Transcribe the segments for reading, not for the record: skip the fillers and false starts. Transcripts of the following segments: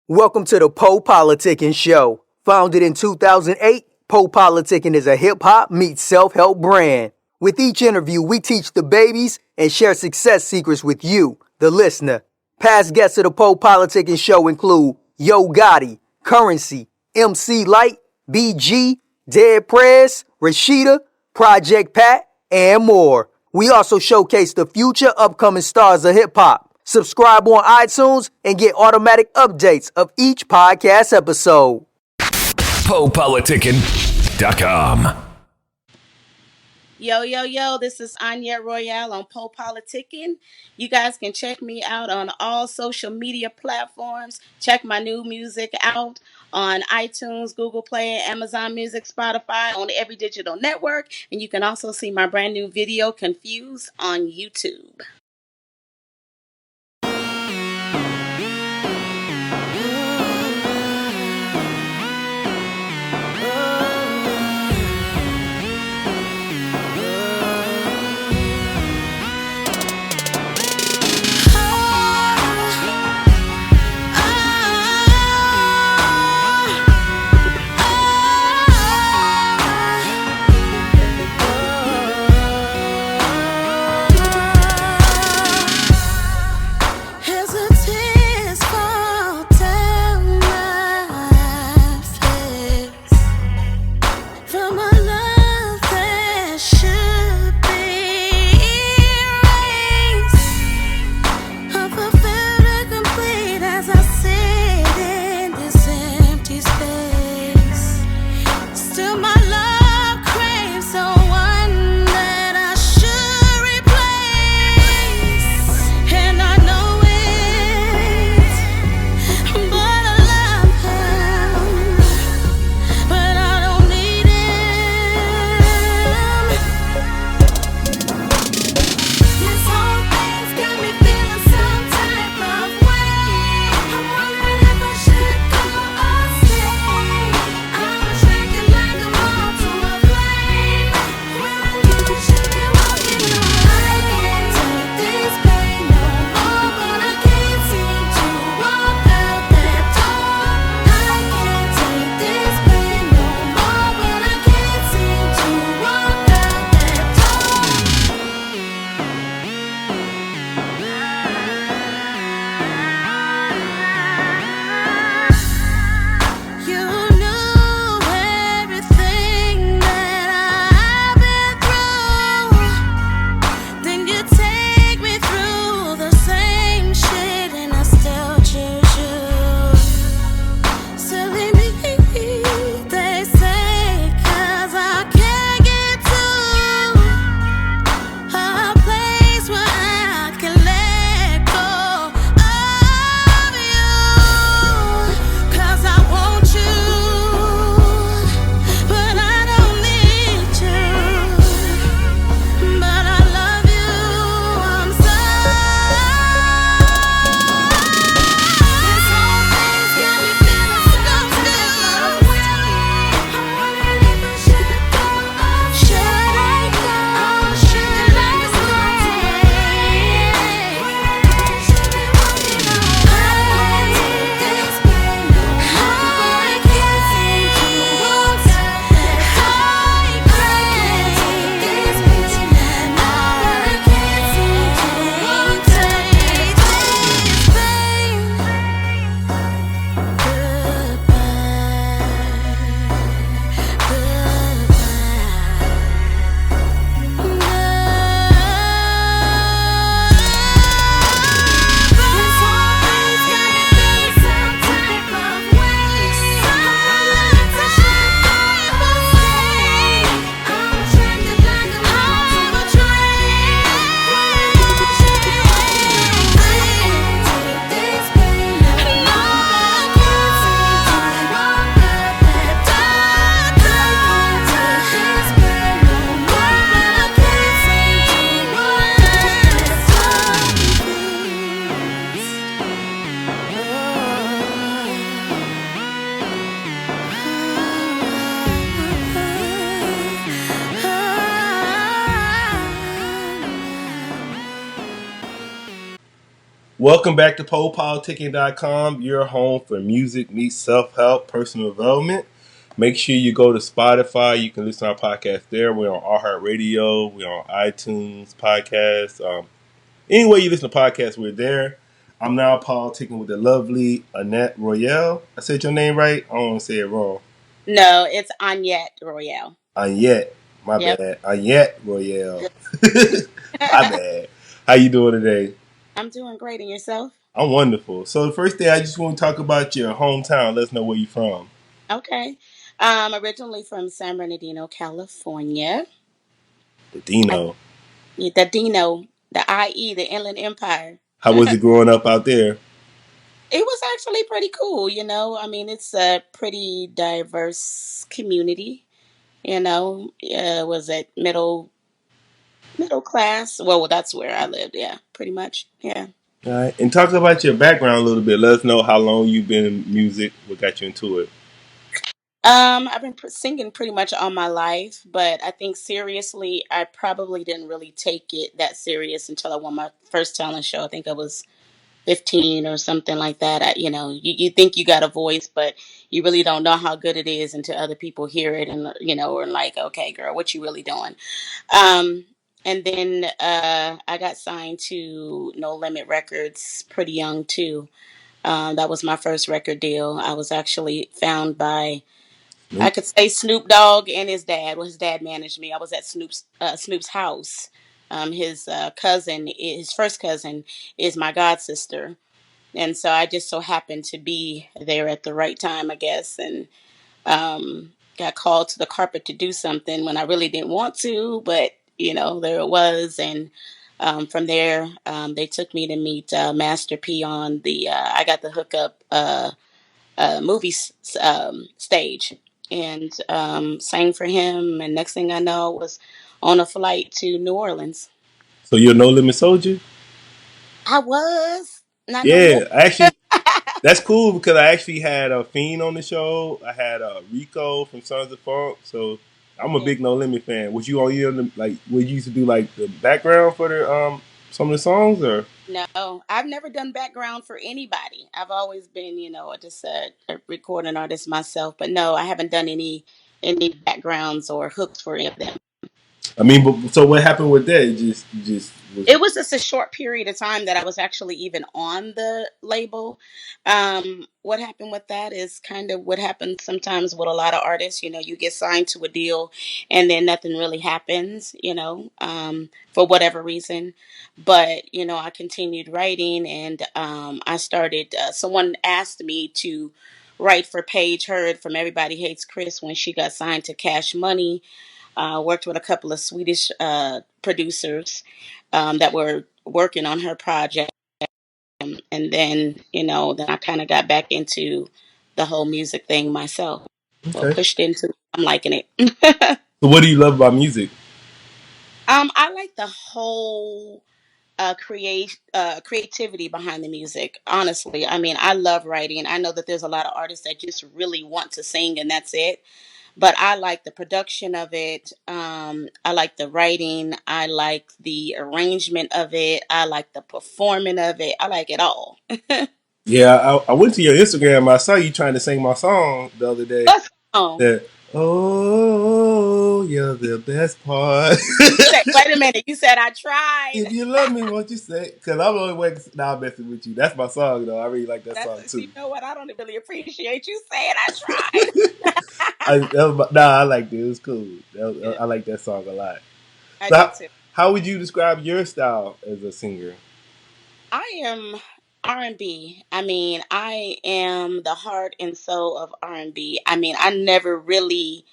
Welcome to the PoPolitickin show. Founded in 2008, PoPolitickin is a hip-hop meets self-help brand. With each interview, we teach the babies and share success secrets with you, the listener. Past guests of the PoPolitickin show include Yo Gotti, Currency, MC Light, BG, Dead Prez, Rashida, Project Pat, and more. We also showcase the future upcoming stars of hip-hop. Subscribe on iTunes and get automatic updates of each podcast episode. PoPolitickin.com. Yo, this is Annyett Royale on PoPolitickin. You guys can check me out on all social media platforms. Check my new music out on iTunes, Google Play, Amazon Music, Spotify, on every digital network. And you can also see my brand new video, Confused, on YouTube. Welcome back to PoPolitickin.com, your home for music meets self-help, personal development. Make sure you go to Spotify. You can listen to our podcast there. We're on iHeartRadio. We're on iTunes podcasts. Anyway you listen to podcasts, we're there. I'm now politicking with the lovely Annyett Royale. I said your name right? I don't want to say it wrong. No, it's Annyett Royale. Annyett. My Yep. bad. Annyett Royale. My bad. How you doing today? I'm doing great. And yourself? I'm wonderful. So the first thing I just want to talk about your hometown. Let us know where you're from. Okay. Originally from San Bernardino, California. The I, Dino. the Dino, the IE, the Inland Empire. How was it growing up out there? It was actually pretty cool, you know. I mean, it's a pretty diverse community, you know. Was it middle class? Well, that's where I lived. Yeah, pretty much. Yeah. All right. And talk about your background a little bit. Let us know how long you've been in music. What got you into it? I've been singing pretty much all my life, but I think seriously, I probably didn't really take it that serious until I won my first talent show. I think I was 15 or something like that. You think you got a voice, but you really don't know how good it is until other people hear it and, are like, okay, girl, what you really doing? Um, and then I got signed to No Limit Records pretty young too. That was my first record deal. I was actually found by, I Nope. could say, Snoop Dogg and his dad. Well, his dad managed me. I was at Snoop's house. His cousin, his first cousin, is my god sister, and so I just so happened to be there at the right time, I guess, and got called to the carpet to do something when I really didn't want to, but there it was, and from there they took me to meet Master P on the. I got the hookup. Movie stage and sang for him. And next thing I know, was on a flight to New Orleans. So you're a No Limit Soldier? I was not no more. Yeah, actually, that's cool because I actually had a Fiend on the show. I had Rico from Sons of Funk. So I'm a Yeah. big No Limit fan. Was you on either of them, like, would you used to do like the background for the some of the songs or? No, I've never done background for anybody. I've always been, just a recording artist myself. But no, I haven't done any backgrounds or hooks for any of them. I mean, but so what happened with that? It just was. It was just a short period of time that I was actually even on the label. What happened with that is kind of what happens sometimes with a lot of artists. You get signed to a deal and then nothing really happens, for whatever reason. But, I continued writing and I started, someone asked me to write for Paige Heard from Everybody Hates Chris when she got signed to Cash Money. Worked with a couple of Swedish producers that were working on her project. And then, then I kind of got back into the whole music thing myself. Well, Okay. pushed into, I'm liking it. So what do you love about music? I like the whole creativity behind the music. Honestly, I mean, I love writing. I know that there's a lot of artists that just really want to sing and that's it. But I like the production of it. I like the writing. I like the arrangement of it. I like the performing of it. I like it all. Yeah, I went to your Instagram. I saw you trying to sing my song the other day. Let's go. That oh, you're the best part. You said, wait a minute. You said I tried. If you love me, won't you say? Because I'm only waiting. Now I'm messing with you. That's my song, though. I really like that song You too. know what? I don't really appreciate you saying I tried. I liked it. It was cool. Yeah, I like that song a lot. I So, do too. how would you describe your style as a singer? I am R&B. I mean, I am the heart and soul of R&B. I mean, I never really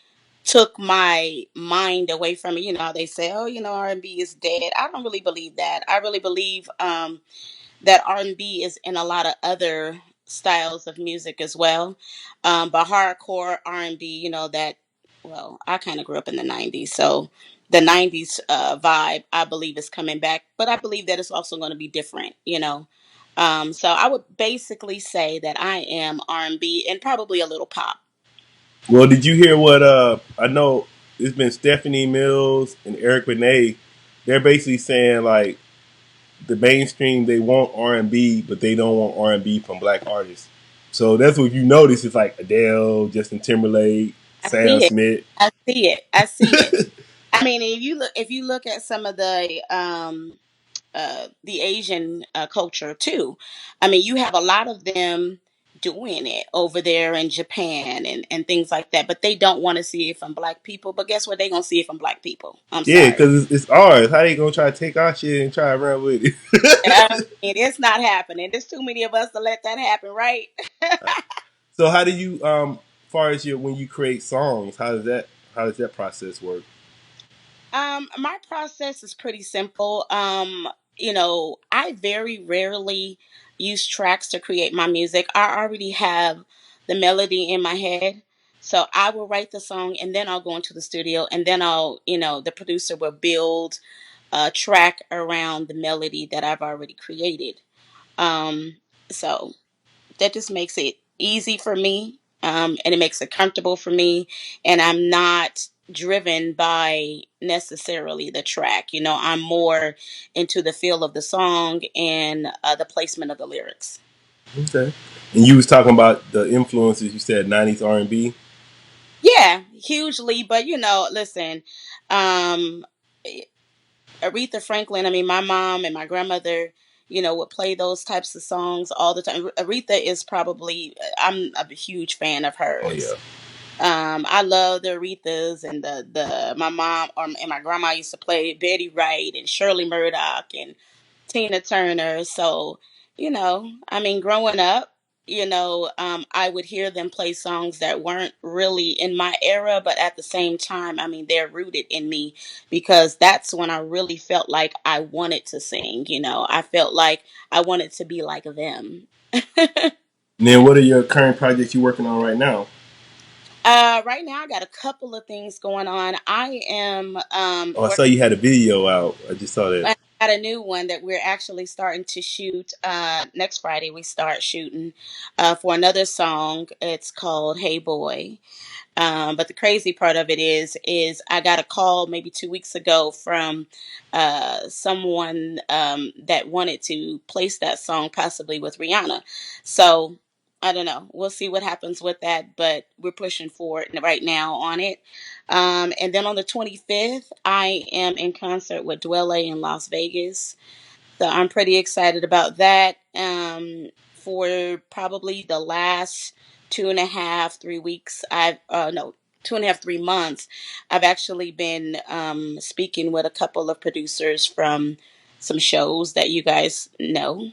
took my mind away from it. They say, oh, R&B is dead. I don't really believe that. I really believe that R&B is in a lot of other styles of music as well. But hardcore R&B, that, well, I kind of grew up in the 90s. So the 90s vibe, I believe, is coming back. But I believe that it's also going to be different. So I would basically say that I am R&B and probably a little pop. Well, did you hear what I know it's been Stephanie Mills and Eric Benet. They're basically saying like the mainstream they want R&B, but they don't want R&B from black artists. So that's what you notice. It's like Adele, Justin Timberlake, I Sam see it. Smith. I see it. I see it. I mean, if you look at some of the Asian culture too, I mean, you have a lot of them doing it over there in Japan and things like that, but they don't want to see it from black people. But guess what? They're gonna see it from black people. I'm Yeah, sorry. because it's ours. How they gonna try to take our shit and try to run with it? I mean, it's not happening. There's too many of us to let that happen, right? So how do you far as your when you create songs, how does that process work? My process is pretty simple. I very rarely use tracks to create my music. I already have the melody in my head. So I will write the song and then I'll go into the studio and then the producer will build a track around the melody that I've already created. Um, so that just makes it easy for me, and it makes it comfortable for me, and I'm not driven by necessarily the track. I'm more into the feel of the song and the placement of the lyrics. Okay. And you was talking about the influences. You said '90s R&B. Yeah, hugely, but listen, um Aretha Franklin, I mean, my mom and my grandmother, would play those types of songs all the time. Aretha is probably, I'm a huge fan of Oh yeah. hers. I love the Aretha's and the my mom and my grandma used to play Betty Wright and Shirley Murdoch and Tina Turner. So, I mean, growing up, I would hear them play songs that weren't really in my era, but at the same time, I mean, they're rooted in me because that's when I really felt like I wanted to sing. I felt like I wanted to be like them. And then what are your current projects you working on right now? Right now, I got a couple of things going on. I am Oh, I saw working. you had a video out. I just saw that. I got a new one that we're actually starting to shoot. Next Friday, we start shooting for another song. It's called "Hey Boy." But the crazy part of it is I got a call maybe 2 weeks ago from someone that wanted to place that song possibly with Rihanna. So I don't know. We'll see what happens with that, but we're pushing forward right now on it. And then on the 25th, I am in concert with Dwelle in Las Vegas. So I'm pretty excited about that. For probably the last 2.5, 3 weeks, I've no 2.5, 3 months, I've actually been speaking with a couple of producers from some shows that you guys know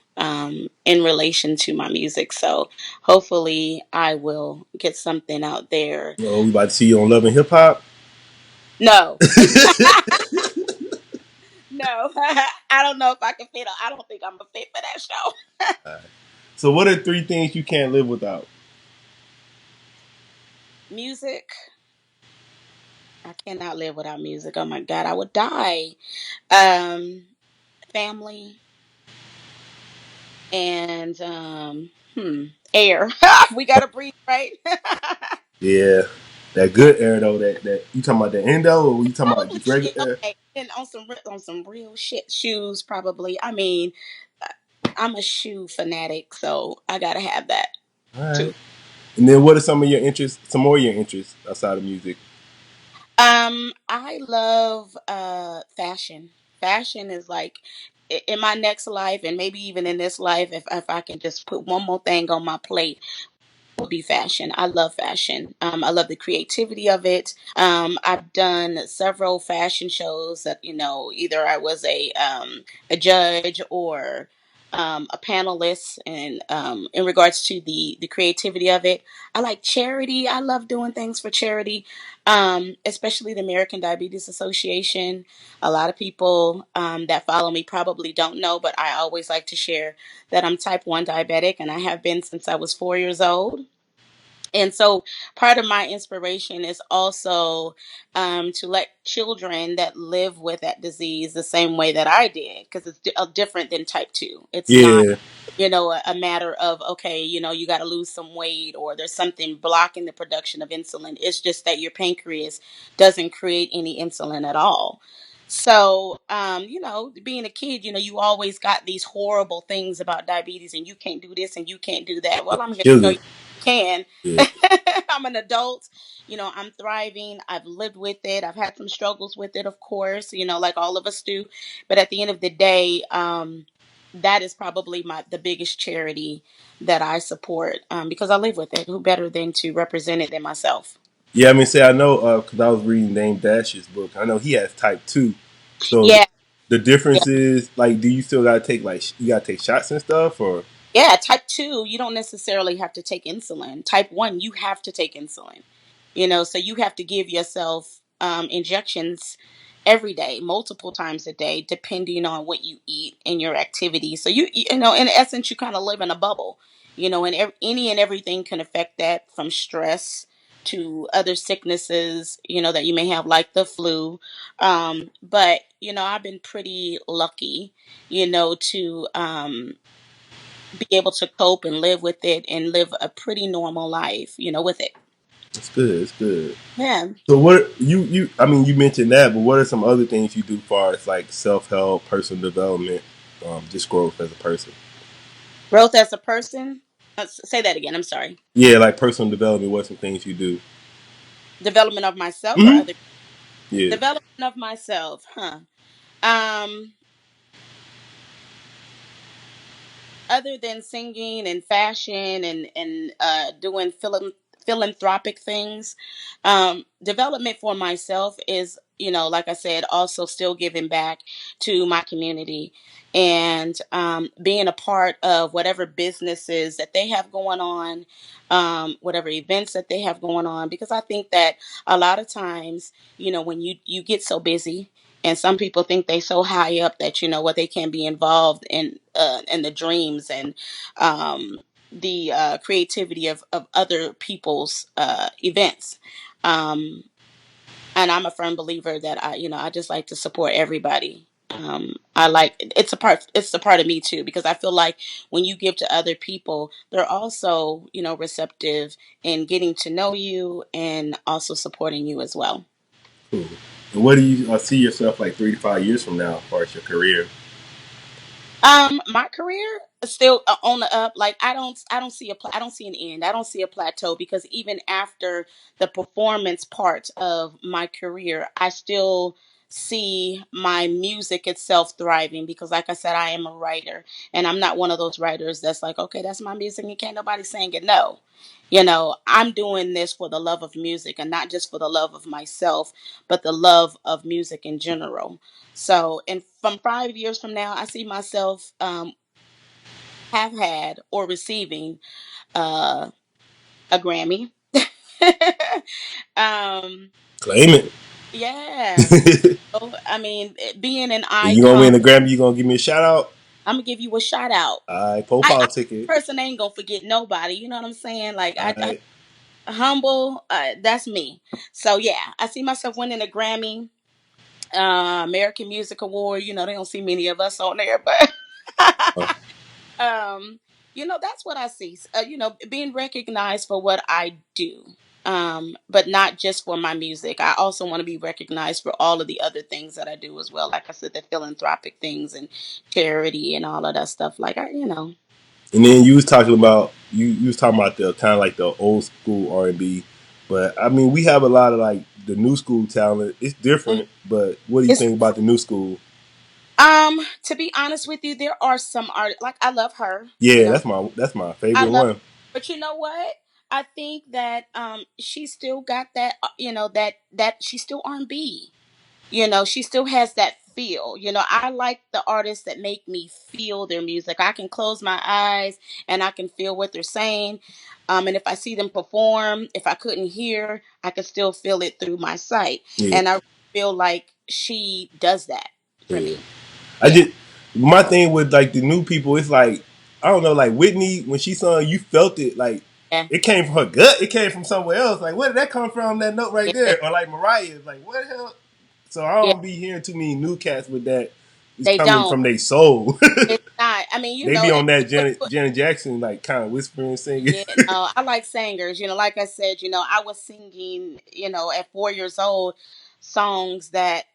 in relation to my music. So hopefully, I will get something out there. Oh, we about to see you on Love and Hip Hop. No, no, I don't know if I can fit. I don't think I'm a fit for that show. So, what are three things you can't live without? Music. I cannot live without music. Oh my God, I would die. Um, Family and air. We gotta breathe, right? Yeah, that good air though. That you talking about the endo, or you talking about Oh just shit. regular air? Okay. And on some real shit, shoes probably. I mean, I'm a shoe fanatic, so I gotta have that All right. too. And then, what are some of your interests? Some more of your interests outside of music? I love fashion. Fashion is like in my next life and maybe even in this life, if I can just put one more thing on my plate, would be fashion. I love fashion. I love the creativity of it. I've done several fashion shows that either I was a judge or a panelist, and in regards to the creativity of it, I like charity. I love doing things for charity, especially the American Diabetes Association. A lot of people that follow me probably don't know, but I always like to share that I'm type 1 diabetic and I have been since I was 4 years old. And so part of my inspiration is also to let children that live with that disease the same way that I did, because it's different than type 2. It's not, Yeah. a matter of, okay, you got to lose some weight or there's something blocking the production of insulin. It's just that your pancreas doesn't create any insulin at all. So, being a kid, you always got these horrible things about diabetes, and you can't do this and you can't do that. Well, I'm here to show Sugar. you can. Yeah. I'm an adult, I'm thriving. I've lived with it. I've had some struggles with it, of course, like all of us do. But at the end of the day, that is probably the biggest charity that I support, because I live with it. Who better than to represent it than myself? Yeah, I mean, say I know because I was reading Dame Dash's book. I know he has type 2. So Yeah. the difference is like, do you still gotta take like you gotta take shots and stuff, or Yeah, type 2, you don't necessarily have to take insulin. Type 1, you have to take insulin. So you have to give yourself injections every day, multiple times a day, depending on what you eat and your activity. So in essence, you kind of live in a bubble, and any and everything can affect that, from stress to other sicknesses, that you may have, like the flu. But, I've been pretty lucky, to be able to cope and live with it and live a pretty normal life, with it. it's good, it's good. Yeah. So what you I mean, you mentioned that, but what are some other things you do as far as like self help, personal development, just growth as a person? Growth as a person. Say that again. I'm sorry. Yeah, like personal development. What are some things you do? Development of myself or Hmm. other Yeah. development of myself, huh? Um, Other than singing and fashion and doing philanthropic things, development for myself is, like I said, also still giving back to my community, and being a part of whatever businesses that they have going on, whatever events that they have going on, because I think that a lot of times, when you get so busy, and some people think they so high up that, what, they can be involved in the dreams and the creativity of other people's events. um, and I'm a firm believer that I just like to support everybody. I like, it's a part of me too, because I feel like when you give to other people, they're also, receptive in getting to know you and also supporting you as well. Cool. And what do you see yourself like 3 to 5 years from now, as far as your career? My career is still on the up. Like, I don't see I don't see an end. I don't see a plateau, because even after the performance part of my career, I still see my music itself thriving, because, like I said, I am a writer, and I'm not one of those writers that's like, okay, that's my music and can't nobody sing it. No. I'm doing this for the love of music, and not just for the love of myself, but the love of music in general. So, and from 5 years from now, I see myself have had or receiving uh, a Grammy. um, Claim it. yeah. So, I mean, being an If you gonna icon, win the Grammy, you gonna give me a shout out. I'm gonna give you a shout out. I I PoPolitickin. person ain't gonna forget nobody. You know what I'm saying? Like, I I humble. That's me. So yeah, I see myself winning a Grammy, American Music Award. They don't see many of us on there, but um, that's what I see. Being recognized for what I do. But not just for my music. I also want to be recognized for all of the other things that I do as well. Like I said, the philanthropic things and charity and all of that stuff. Like, And then you was talking about you was talking about the kind of like the old school R&B, but I mean we have a lot of like the new school talent. It's mm, different, but what do you it's think about the new school? to be honest with you, there are some art, like, I love her. Yeah, that's my I favorite love, one. but you know what? I think that she still got that, that she's still R&B. She still has that feel. I like the artists that make me feel their music. I can close my eyes and I can feel what they're saying. And if I see them perform, if I couldn't hear, I could still feel it through my sight. Yeah, And I feel like she does that for yeah. me. I Yeah. just my thing with like the new people, it's like I don't know, like Whitney when she sung, you felt it like Yeah. it came from her gut. It came from somewhere else. Like where did that come from? That note right Yeah. there, or like Mariah, like what the hell? So I Yeah. don't be hearing too many new cats with that. It's They coming don't. from their soul. It's not. I mean, They be on that but, Janet Jackson like kind of whispering, singing. yeah, no, I like singers. Like I said, I was singing, at 4 years old, songs that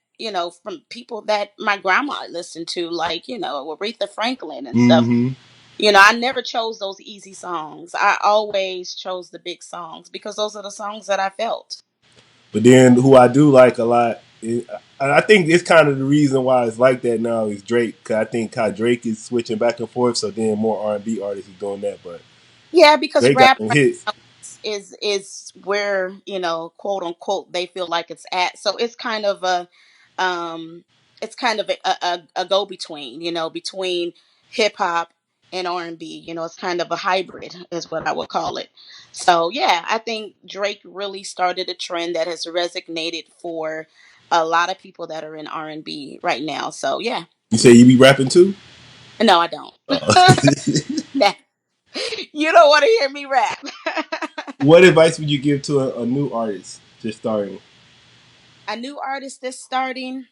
from people that my grandma listened to, like, Aretha Franklin and stuff. Hmm. I never chose those easy songs. I always chose the big songs because those are the songs that I felt. But then who I do like a lot, and I think it's kind of the reason why it's like that now is Drake. Cause I think how Drake is switching back and forth, so then more R&B artists is doing that. But Yeah, because Drake got rap some right hits. now is where, quote unquote, they feel like it's at. So um it's kind of a go between, between hip hop and R&B. It's kind of a hybrid is what I would call it. So yeah, I think Drake really started a trend that has resonated for a lot of people that are in R&B right now. So yeah. You say you be rapping too? No, I don't. Uh, Nah, you don't want to hear me rap. what advice would you give to a new artist just starting? A new artist that's starting,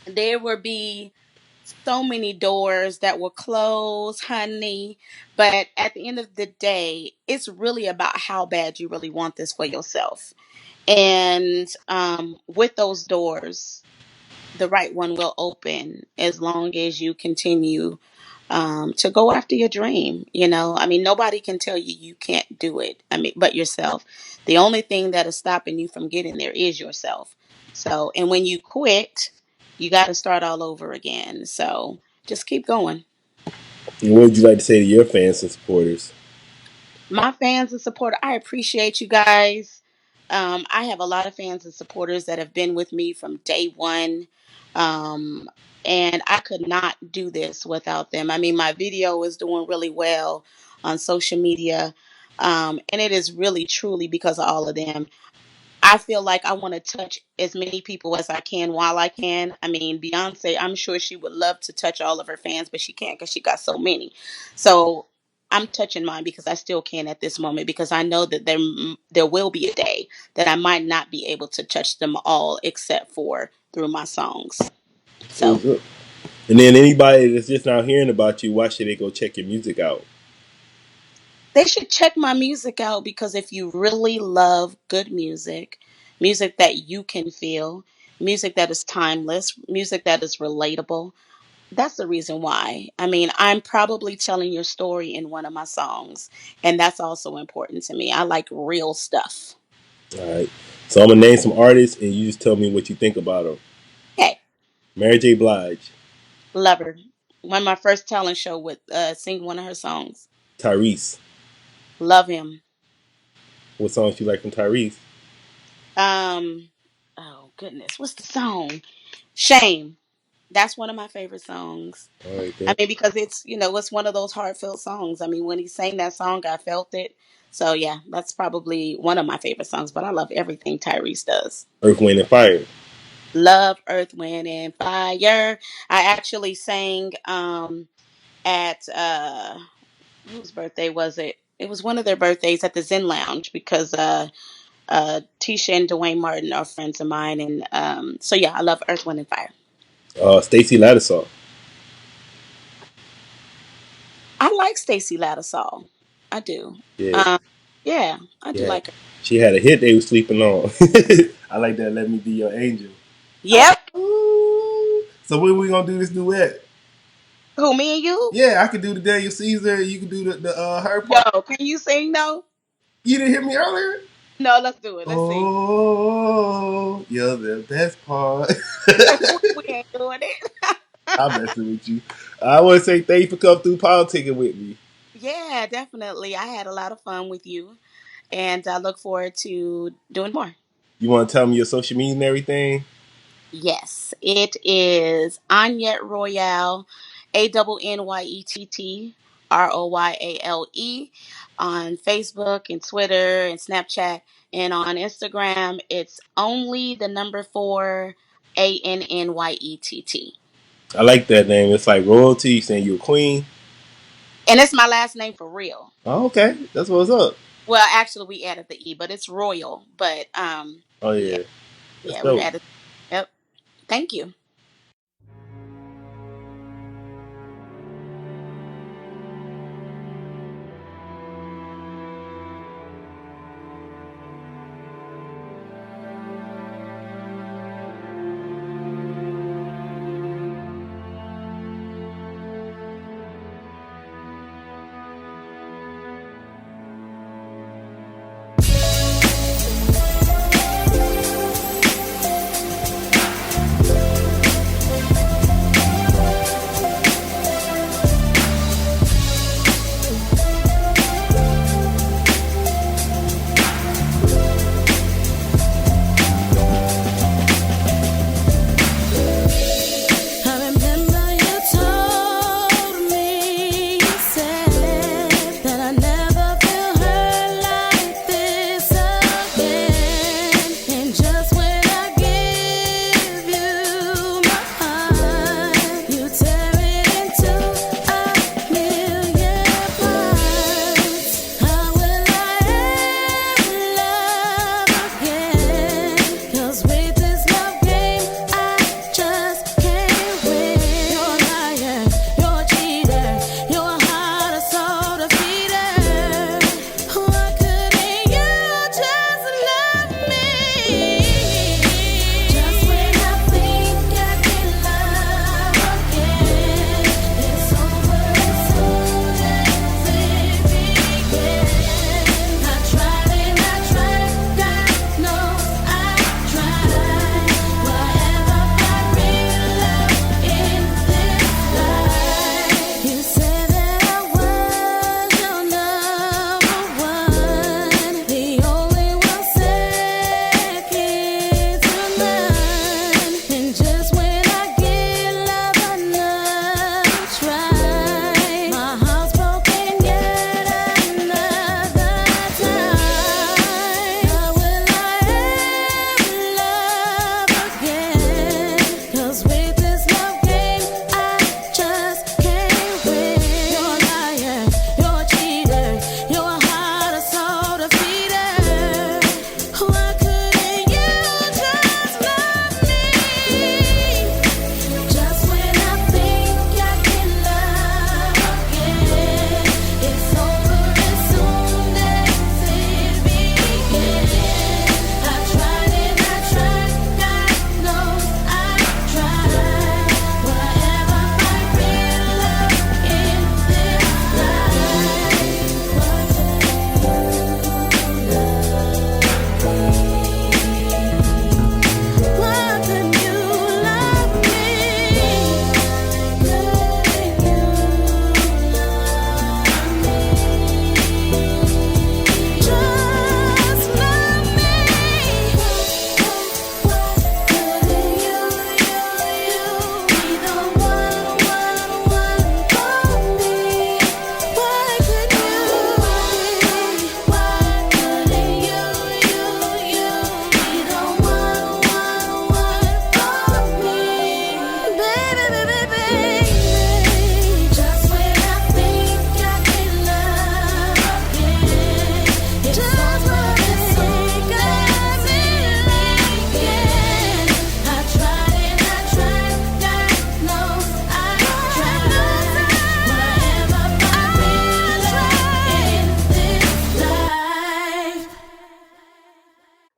there will be so many doors that will close, honey. But at the end of the day, it's really about how bad you really want this for yourself. And with those doors, the right one will open as long as you continue to go after your dream. I mean, nobody can tell you you can't do it. I mean, but yourself. The only thing that is stopping you from getting there is yourself. So, and when you quit, you got to start all over again. So, just keep going. And what would you like to say to your fans and supporters? My fans and supporters, I appreciate you guys. I have a lot of fans and supporters that have been with me from day one. Um, and I could not do this without them. I mean, my video is doing really well on social media. And it is really, truly because of all of them. I feel like I want to touch as many people as I can while I can. I mean, Beyonce, I'm sure she would love to touch all of her fans, but she can't because she got so many. So I'm touching mine because I still can at this moment because I know that there will be a day that I might not be able to touch them all except for through my songs. So And then anybody that's just now hearing about you, why should they go check your music out? they should check my music out because if you really love good music, music that you can feel, music that is timeless, music that is relatable, that's the reason why. I mean, I'm probably telling your story in one of my songs, and that's also important to me. I like real stuff. All right. So I'm gonna name some artists, and you just tell me what you think about them. Okay, Mary J. Blige, love her. Won my first talent show with sing one of her songs. Tyrese. Love him. What songs you like from Tyrese? Um, oh goodness, what's the song? Shame. That's one of my favorite songs. All right I then. mean, because it's one of those heartfelt songs. I mean, when he sang that song, I felt it. So yeah, that's probably one of my favorite songs. But I love everything Tyrese does. Earth, Wind, and Fire. Love, Earth, Wind, and Fire. I actually sang at whose birthday was it? It was one of their birthdays at the Zen Lounge because Tisha and Dwayne Martin are friends of mine, and so yeah, I love Earth, Wind, and Fire. Stacy Lattisaw. I like Stacey Lattisaw. I do. Yeah, Um, yeah, I do yeah. like her. She had a hit they was sleeping on. I like that. Let me be your angel. Yep. Ooh. So when we gonna do this duet? Who, me and you? Yeah, I could do the Daniel Caesar. You can do the her part. Yo, can you sing though? You didn't hear me earlier. No, let's do it. Let's see. Oh, you're the best part. We ain't doing it. I'm messing with you. I want to say thank you for coming through politicking with me. Yeah, definitely. I had a lot of fun with you, and I look forward to doing more. You want to tell me your social media and everything? Yes, it is Annyett Royale, ANNYETT ROYALE on Facebook and Twitter and Snapchat, and on Instagram it's only the number four ANNYETT, I like that name. It's like royalty saying you're a queen. and it's my last name for real. Oh, okay. That's what's up. Well, actually, we added the E, but it's Royal. But Oh, yeah, yeah. That's we've dope. added. Yep. Thank you.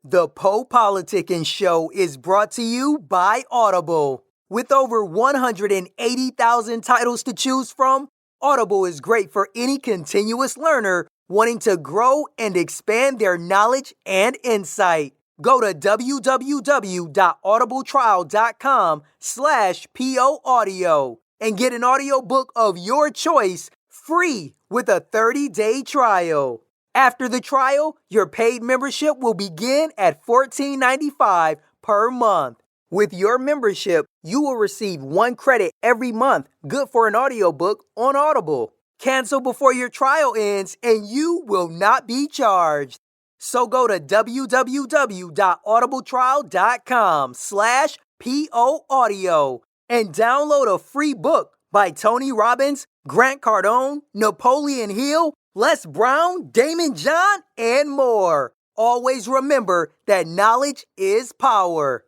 The PoPolitickin Show is brought to you by Audible. With over 180,000 titles to choose from, Audible is great for any continuous learner wanting to grow and expand their knowledge and insight. Go to www.audibletrial.com/POAudio and get an audiobook of your choice free with a 30-day trial. After the trial, your paid membership will begin at $14.95 per month. With your membership, you will receive 1 credit every month, good for an audiobook on Audible. Cancel before your trial ends and you will not be charged. So go to www.audibletrial.com/POAudio and download a free book by Tony Robbins, Grant Cardone, Napoleon Hill, Les Brown, Damon John, and more. Always remember that knowledge is power.